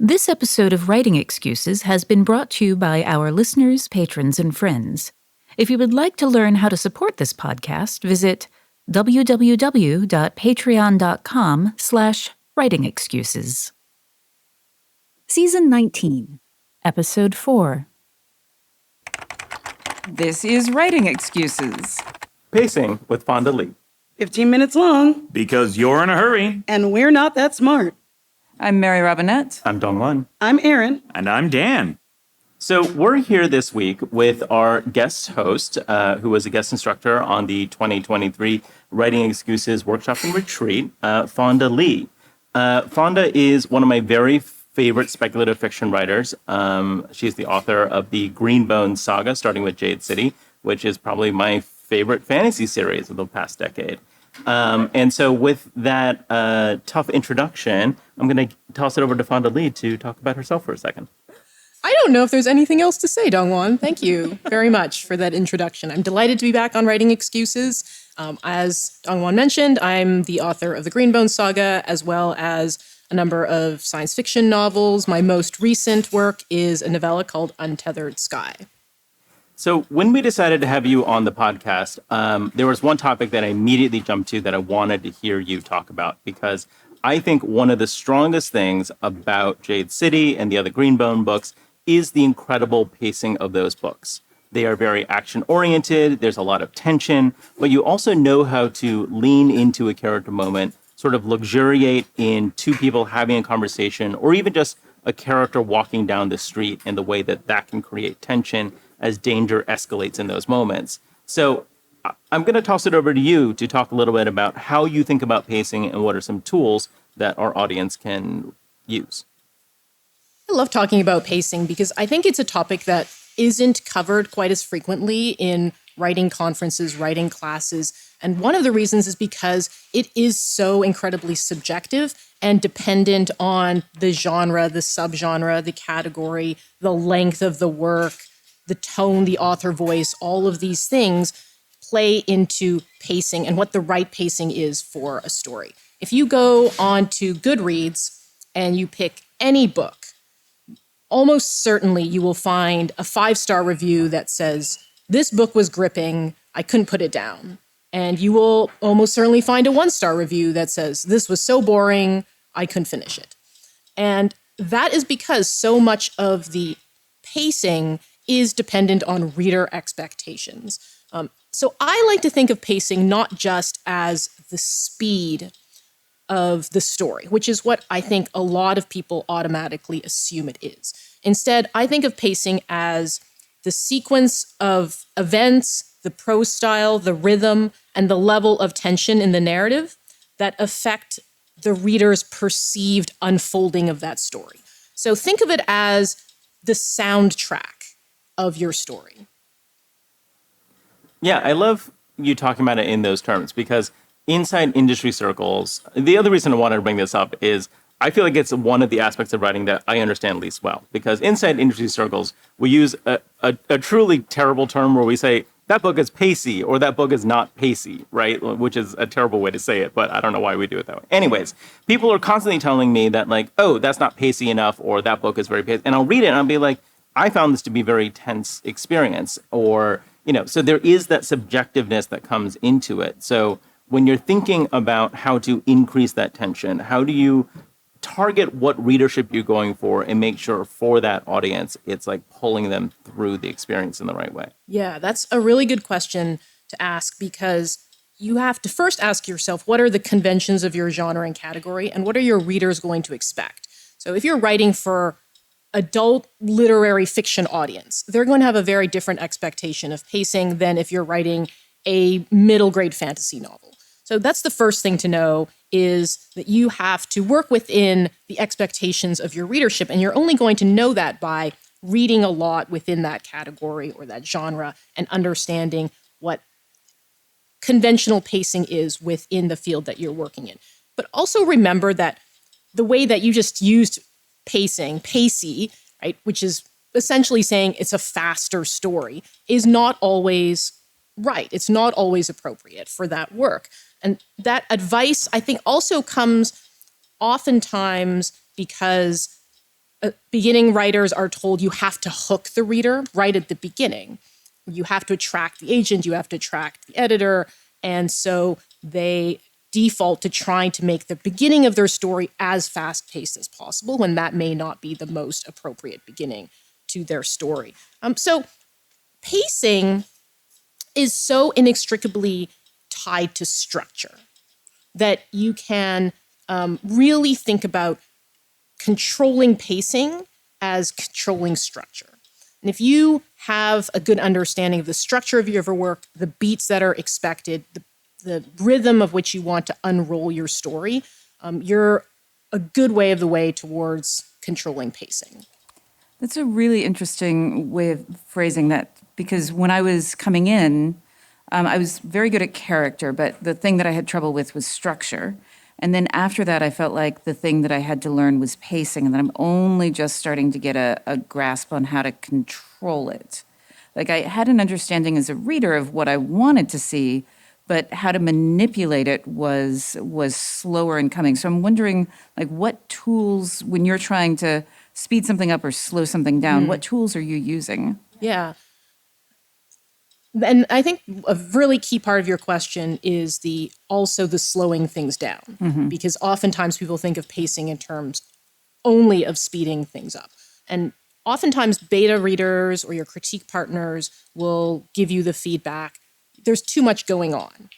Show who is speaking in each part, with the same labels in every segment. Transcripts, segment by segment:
Speaker 1: This episode of Writing Excuses has been brought to you by our listeners, patrons, and friends. If you would like to learn how to support this podcast, visit www.patreon.com/writingexcuses. Season 19, Episode 4.
Speaker 2: This is Writing Excuses.
Speaker 3: Pacing with Fonda Lee.
Speaker 4: 15 minutes long.
Speaker 5: Because you're in a hurry.
Speaker 4: And we're not that smart.
Speaker 2: I'm Mary Robinette.
Speaker 3: I'm DongWon.
Speaker 4: I'm Erin.
Speaker 5: And I'm Dan.
Speaker 3: So we're here this week with our guest host, who was a guest instructor on the 2023 Writing Excuses Workshop and Retreat, Fonda Lee. Fonda is one of my very favorite speculative fiction writers. She's the author of the Greenbone saga, starting with Jade City, which is probably my favorite fantasy series of the past decade. And so with that tough introduction, I'm going to toss it over to Fonda Lee to talk about herself for a second.
Speaker 6: I don't know if there's anything else to say, DongWon. Thank you very much for that introduction. I'm delighted to be back on Writing Excuses. As DongWon mentioned, I'm the author of the Greenbone saga, as well as a number of science fiction novels. My most recent work is a novella called Untethered Sky.
Speaker 3: So when we decided to have you on the podcast, there was one topic that I immediately jumped to that I wanted to hear you talk about, because I think one of the strongest things about Jade City and the other Greenbone books is the incredible pacing of those books. They are very action-oriented, there's a lot of tension, but you also know how to lean into a character moment, sort of luxuriate in two people having a conversation, or even just a character walking down the street, and the way that that can create tension as danger escalates in those moments. So I'm going to toss it over to you to talk a little bit about how you think about pacing and what are some tools that our audience can use.
Speaker 6: I love talking about pacing because I think it's a topic that isn't covered quite as frequently in writing conferences, writing classes. And one of the reasons is because it is so incredibly subjective and dependent on the genre, the subgenre, the category, the length of the work, the tone, the author voice, all of these things play into pacing and what the right pacing is for a story. If you go on to Goodreads and you pick any book, almost certainly you will find a 5-star review that says, "This book was gripping, I couldn't put it down." And you will almost certainly find a 1-star review that says, "This was so boring, I couldn't finish it." And that is because so much of the pacing is dependent on reader expectations. So I like to think of pacing not just as the speed of the story, which is what I think a lot of people automatically assume it is. Instead, I think of pacing as the sequence of events, the prose style, the rhythm, and the level of tension in the narrative that affect the reader's perceived unfolding of that story. So think of it as the soundtrack of your story.
Speaker 3: Yeah, I love you talking about it in those terms, because inside industry circles, the other reason I wanted to bring this up is I feel like it's one of the aspects of writing that I understand least well, because inside industry circles, we use a truly terrible term where we say, that book is pacey, or that book is not pacey, right? Which is a terrible way to say it, but I don't know why we do it that way. Anyways, people are constantly telling me that, like, oh, that's not pacey enough, or that book is very pacey. And I'll read it and I'll be like, I found this to be a very tense experience, or, so there is that subjectiveness that comes into it. So when you're thinking about how to increase that tension, how do you target what readership you're going for and make sure for that audience, it's like pulling them through the experience in the right way?
Speaker 6: Yeah, that's a really good question to ask, because you have to first ask yourself, what are the conventions of your genre and category, and what are your readers going to expect? So if you're writing for adult literary fiction audience, they're going to have a very different expectation of pacing than if you're writing a middle grade fantasy novel. So that's the first thing to know, is that you have to work within the expectations of your readership. And you're only going to know that by reading a lot within that category or that genre and understanding what conventional pacing is within the field that you're working in. But also remember that the way that you just used pacing, pacey, right, which is essentially saying it's a faster story, is not always right. It's not always appropriate for that work. And that advice, I think, also comes oftentimes because beginning writers are told you have to hook the reader right at the beginning. You have to attract the agent, you have to attract the editor, and so they default to trying to make the beginning of their story as fast-paced as possible when that may not be the most appropriate beginning to their story. So pacing is so inextricably tied to structure that you can really think about controlling pacing as controlling structure. And if you have a good understanding of the structure of your work, the beats that are expected, the rhythm of which you want to unroll your story, you're a good way of the way towards controlling pacing.
Speaker 2: That's a really interesting way of phrasing that, because when I was coming in, I was very good at character, but the thing that I had trouble with was structure. And then after that, I felt like the thing that I had to learn was pacing, and that I'm only just starting to get a grasp on how to control it. Like, I had an understanding as a reader of what I wanted to see, but how to manipulate it was slower in coming. So I'm wondering, like, what tools, when you're trying to speed something up or slow something down, what tools are you using?
Speaker 6: Yeah. And I think a really key part of your question is also the slowing things down, because oftentimes people think of pacing in terms only of speeding things up. And oftentimes beta readers or your critique partners will give you the feedback, there's too much going on.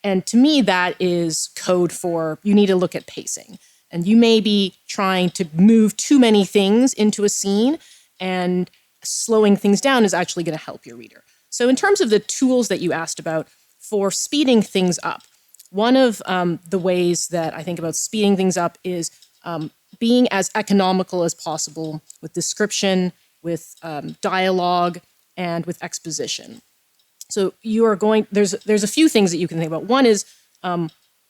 Speaker 6: And to me, that is code for you need to look at pacing. And you may be trying to move too many things into a scene, and slowing things down is actually going to help your reader. So in terms of the tools that you asked about for speeding things up, one of the ways that I think about speeding things up is being as economical as possible with description, with dialogue, and with exposition. So there's a few things that you can think about. One is,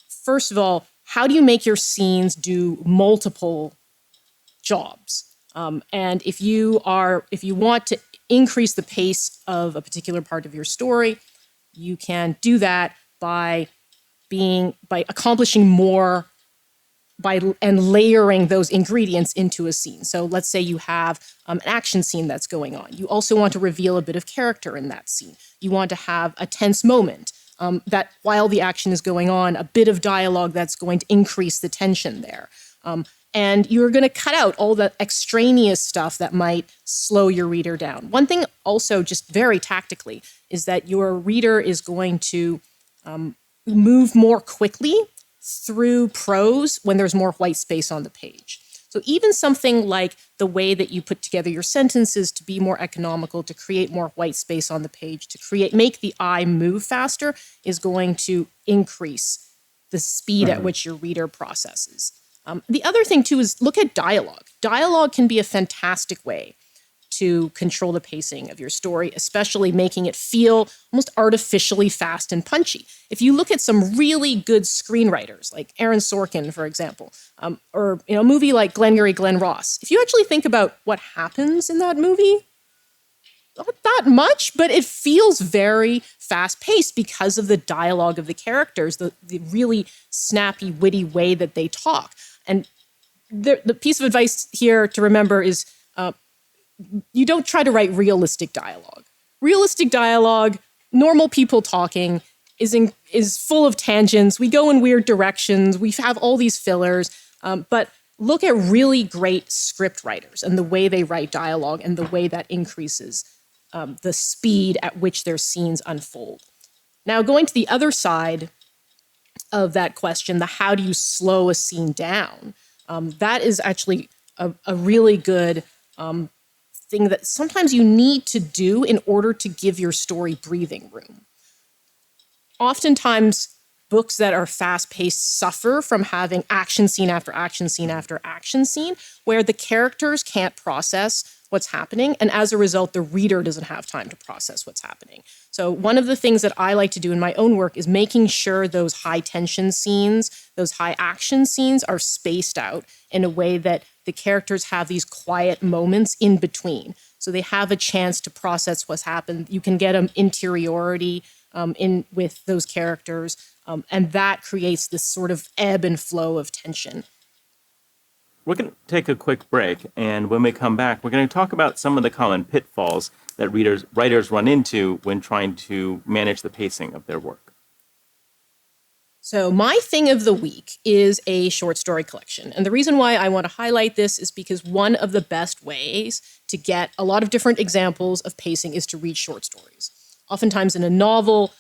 Speaker 6: first of all, how do you make your scenes do multiple jobs? And if you want to increase the pace of a particular part of your story, you can do that by accomplishing more and layering those ingredients into a scene. So let's say you have an action scene that's going on. You also want to reveal a bit of character in that scene. You want to have a tense moment that while the action is going on, a bit of dialogue that's going to increase the tension there. And you're going to cut out all the extraneous stuff that might slow your reader down. One thing also, just very tactically, is that your reader is going to move more quickly through prose when there's more white space on the page. So even something like the way that you put together your sentences to be more economical, to create more white space on the page, to make the eye move faster, is going to increase the speed at which your reader processes. The other thing, too, is look at dialogue. Dialogue can be a fantastic way to control the pacing of your story, especially making it feel almost artificially fast and punchy. If you look at some really good screenwriters, like Aaron Sorkin, for example, or a movie like Glengarry Glen Ross, if you actually think about what happens in that movie, not that much, but it feels very fast-paced because of the dialogue of the characters, the really snappy, witty way that they talk. And the piece of advice here to remember is you don't try to write realistic dialogue. Realistic dialogue, normal people talking, is full of tangents. We go in weird directions. We have all these fillers. But look at really great script writers and the way they write dialogue and the way that increases the speed at which their scenes unfold. Now, going to the other side of that question, the how do you slow a scene down, that is actually a really good thing that sometimes you need to do in order to give your story breathing room. Oftentimes, books that are fast-paced suffer from having action scene after action scene after action scene, where the characters can't process what's happening, and as a result, the reader doesn't have time to process what's happening. So one of the things that I like to do in my own work is making sure those high-tension scenes, those high-action scenes are spaced out in a way that the characters have these quiet moments in between. So they have a chance to process what's happened. You can get an interiority in with those characters, and that creates this sort of ebb and flow of tension.
Speaker 3: we're going to take a quick break. And when we come back, we're going to talk about some of the common pitfalls that writers run into when trying to manage the pacing of their work.
Speaker 6: So my thing of the week is a short story collection. And the reason why I want to highlight this is because one of the best ways to get a lot of different examples of pacing is to read short stories. Oftentimes in a novel,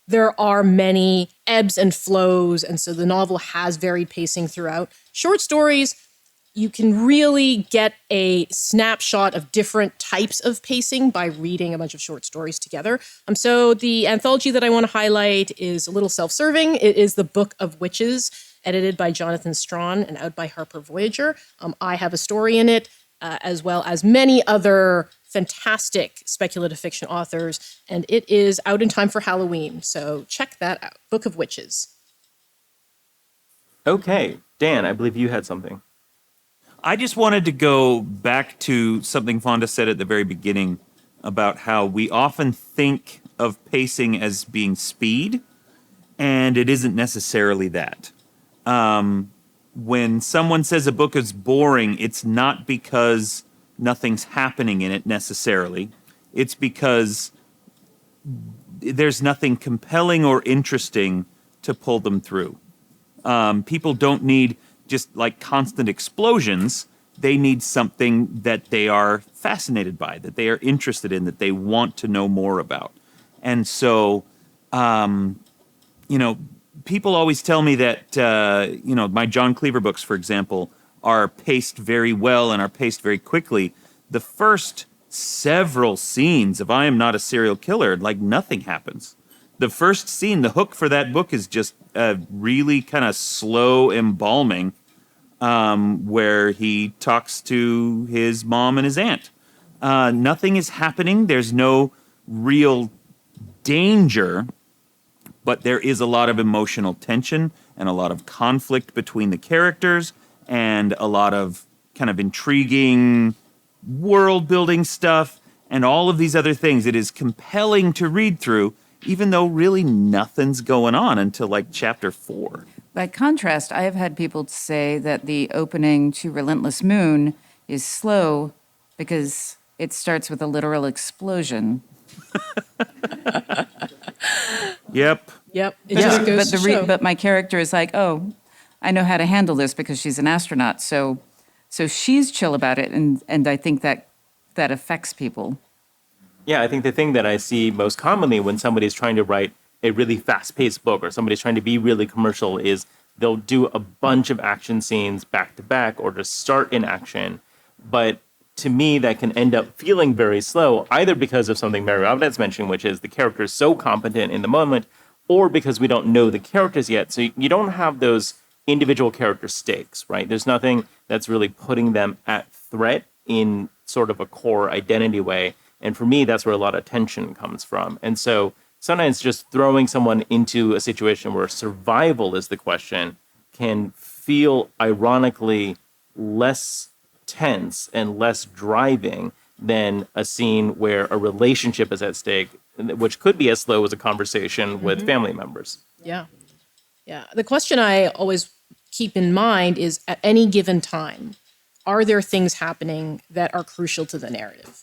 Speaker 6: there are many ebbs and flows, and so the novel has varied pacing throughout. Short stories, you can really get a snapshot of different types of pacing by reading a bunch of short stories together. So the anthology that I want to highlight is a little self-serving. It is The Book of Witches, edited by Jonathan Strawn and out by Harper Voyager. I have a story in it, as well as many other fantastic speculative fiction authors, and it is out in time for Halloween, so check that out. Book of Witches.
Speaker 3: Okay, Dan, I believe you had something.
Speaker 5: I just wanted to go back to something Fonda said at the very beginning about how we often think of pacing as being speed, and it isn't necessarily that. When someone says a book is boring, it's not because nothing's happening in it necessarily. It's because there's nothing compelling or interesting to pull them through. People don't need just like constant explosions. They need something that they are fascinated by, that they are interested in, that they want to know more about. And so, people always tell me that, my John Cleaver books, for example, are paced very well and are paced very quickly. The first several scenes of I Am Not a Serial Killer, like nothing happens. The first scene, the hook for that book is just really kind of slow embalming, where he talks to his mom and his aunt. Nothing is happening. There's no real danger, but there is a lot of emotional tension and a lot of conflict between the characters and a lot of kind of intriguing world-building stuff and all of these other things. It is compelling to read through, even though really nothing's going on until like chapter 4.
Speaker 2: By contrast, I have had people say that the opening to Relentless Moon is slow because it starts with a literal explosion.
Speaker 6: It
Speaker 5: Yep.
Speaker 6: just goes to show.
Speaker 2: But my character is like, oh, I know how to handle this because she's an astronaut. So she's chill about it, and I think that affects people.
Speaker 3: Yeah, I think the thing that I see most commonly when somebody's trying to write a really fast-paced book or somebody's trying to be really commercial is they'll do a bunch of action scenes back to back or just start in action. But to me, that can end up feeling very slow, either because of something Mary Robinette's mentioned, which is the character is so competent in the moment, or because we don't know the characters yet. So you don't have those individual character stakes, right? There's nothing that's really putting them at threat in sort of a core identity way. And for me, that's where a lot of tension comes from. And so sometimes just throwing someone into a situation where survival is the question can feel ironically less tense and less driving than a scene where a relationship is at stake, which could be as slow as a conversation with family members.
Speaker 6: Yeah. The question I always keep in mind is, at any given time, are there things happening that are crucial to the narrative?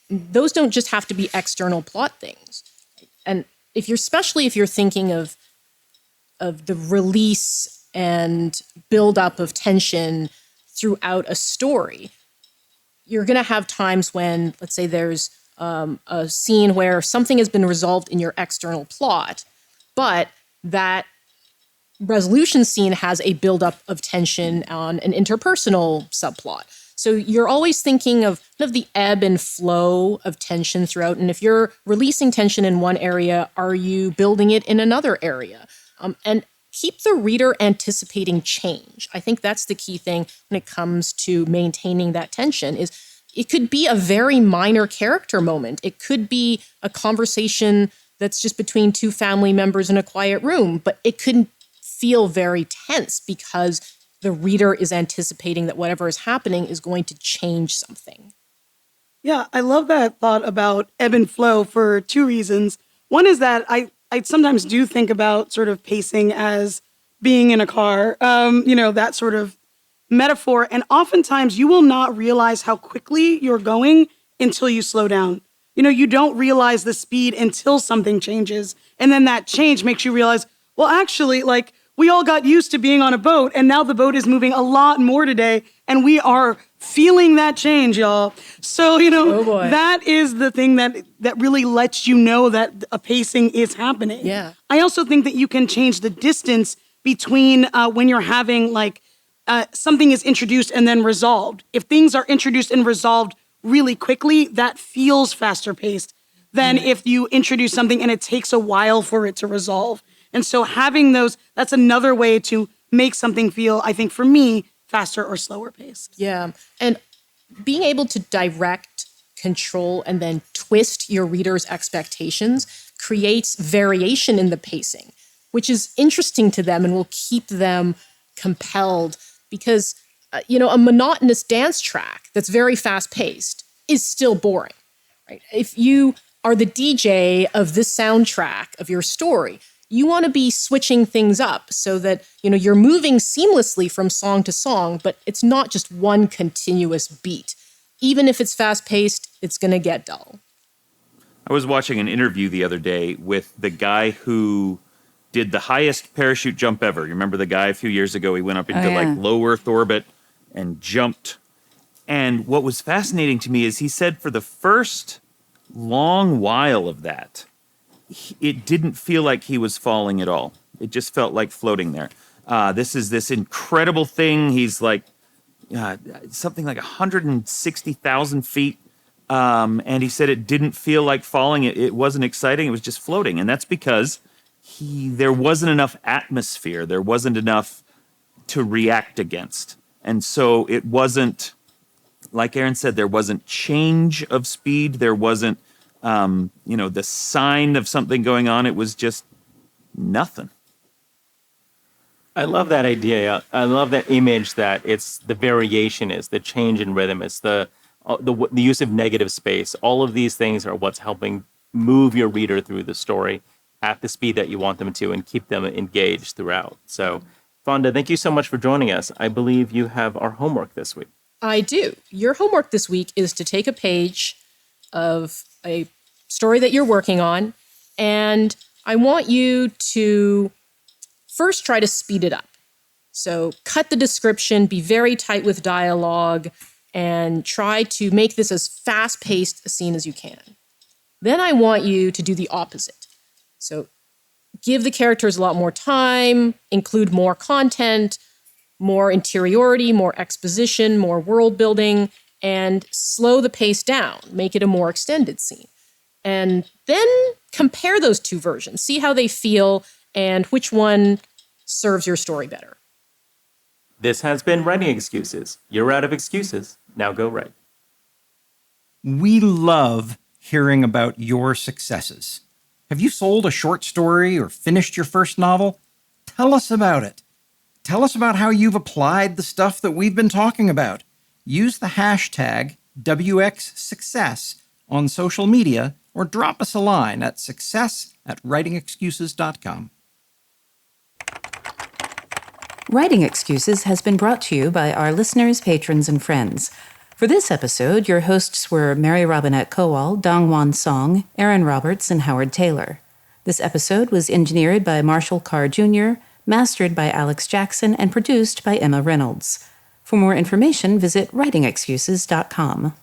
Speaker 6: Those don't just have to be external plot things. And especially if you're thinking of the release and buildup of tension throughout a story, you're going to have times when, let's say there's a scene where something has been resolved in your external plot, but that resolution scene has a buildup of tension on an interpersonal subplot. So you're always thinking of the ebb and flow of tension throughout. And if you're releasing tension in one area, are you building it in another area? And keep the reader anticipating change. I think that's the key thing when it comes to maintaining that tension. Is it could be a very minor character moment. It could be a conversation that's just between two family members in a quiet room, but it could feel very tense because the reader is anticipating that whatever is happening is going to change something.
Speaker 4: Yeah, I love that thought about ebb and flow for two reasons. One is that I sometimes do think about sort of pacing as being in a car, that sort of metaphor. And oftentimes you will not realize how quickly you're going until you slow down. You don't realize the speed until something changes. And then that change makes you realize, well, actually, like, we all got used to being on a boat, and now the boat is moving a lot more today, and we are feeling that change, y'all. So, that is the thing that really lets you know that a pacing is happening.
Speaker 6: Yeah.
Speaker 4: I also think that you can change the distance between when you're having, something is introduced and then resolved. If things are introduced and resolved really quickly, that feels faster paced than if you introduce something and it takes a while for it to resolve. And so having those, that's another way to make something feel, I think for me, faster or slower paced.
Speaker 6: Yeah. And being able to direct, control, and then twist your reader's expectations creates variation in the pacing, which is interesting to them and will keep them compelled because, a monotonous dance track that's very fast paced is still boring, right? If you are the DJ of this soundtrack of your story, you want to be switching things up so that, you're moving seamlessly from song to song, but it's not just one continuous beat. Even if it's fast-paced, it's going to get dull.
Speaker 5: I was watching an interview the other day with the guy who did the highest parachute jump ever. You remember the guy a few years ago? He went up into low Earth orbit and jumped. And what was fascinating to me is he said for the first long while of that, it didn't feel like he was falling at all. It just felt like floating there. This is this incredible thing. He's like something like 160,000 feet. And he said it didn't feel like falling. It wasn't exciting. It was just floating. And that's because there wasn't enough atmosphere. There wasn't enough to react against. And so it wasn't, like Erin said, there wasn't change of speed. There wasn't the sign of something going on. It was just nothing.
Speaker 3: I love that idea. I love that image that it's the variation is the change in rhythm. It's the use of negative space. All of these things are what's helping move your reader through the story at the speed that you want them to and keep them engaged throughout. So, Fonda, thank you so much for joining us. I believe you have our homework this week.
Speaker 6: I do. Your homework this week is to take a page of a story that you're working on, and I want you to first try to speed it up. So cut the description, be very tight with dialogue, and try to make this as fast-paced a scene as you can. Then I want you to do the opposite. So give the characters a lot more time, include more content, more interiority, more exposition, more world building, and slow the pace down, make it a more extended scene. And then compare those two versions, see how they feel and which one serves your story better.
Speaker 3: This has been Writing Excuses. You're out of excuses. Now go write.
Speaker 7: We love hearing about your successes. Have you sold a short story or finished your first novel? Tell us about it. Tell us about how you've applied the stuff that we've been talking about. Use the hashtag WXSuccess on social media or drop us a line at success@writingexcuses.com.
Speaker 1: Writing Excuses has been brought to you by our listeners, patrons, and friends. For this episode, your hosts were Mary Robinette Kowal, DongWon Song, Erin Roberts, and Howard Tayler. This episode was engineered by Marshall Carr Jr., mastered by Alex Jackson, and produced by Emma Reynolds. For more information, visit writingexcuses.com.